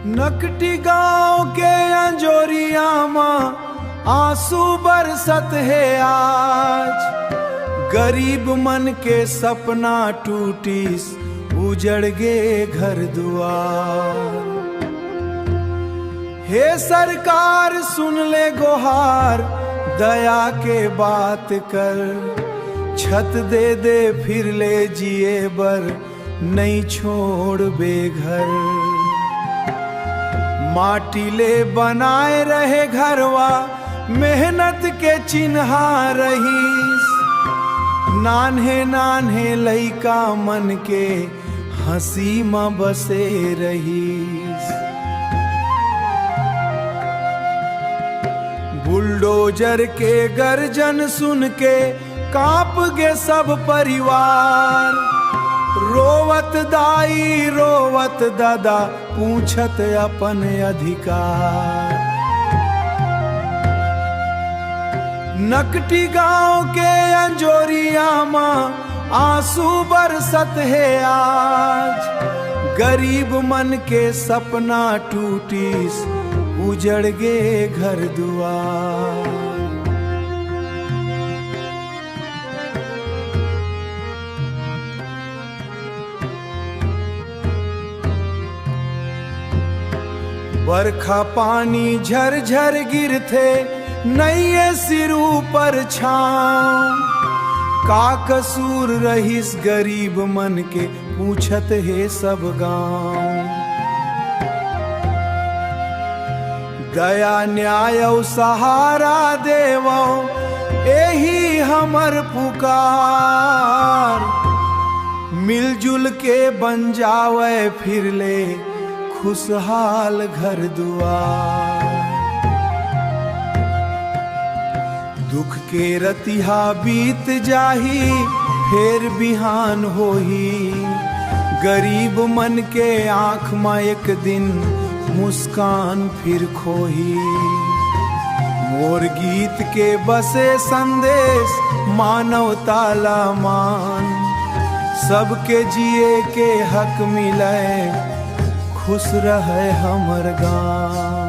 नकटी गांव के अंजोरिया माँ आंसू बरसत है आज। गरीब मन के सपना टूटीस, उजड़ गे घर दुआर। हे सरकार सुन ले गुहार, दया के बात कर। छत दे दे फिर ले जिए बर, नहीं छोड़ बेघर। माटी ले बनाए रहे घरवा, मेहनत के चिन्हा रहीस। नान्हे नान्हे लइका मन के हंसी में बसे रहीस। बुलडोजर के गर्जन सुन के कांप गे सब परिवार। रोवत दाई रोवत दादा, पूछत अपन अधिकार। नकटी गांव के अंजोरिया माँ आंसू बरसत है आज। गरीब मन के सपना टूटीस, उजड़ गे घर दुआर। बरखा पानी झरझर गिरथे, नैये सिरू पर छाँव। का कसूर रहीस गरीब मन के, पूछत है सब गाँव। दया न्याय सहारा देवो, एही हमर पुकार। मिलजुल के बन जावे फिर ले, खुशहाल घर दुआर। दुख के रतिहा बीत जाही, फेर बिहान होही। गरीब मन के आँख में एक दिन, मुस्कान फिर खोही। मोर गीत के बसे संदेश, मानवता ला मान। सबके जिए के हक मिले, खुश रहे हमर गाँव।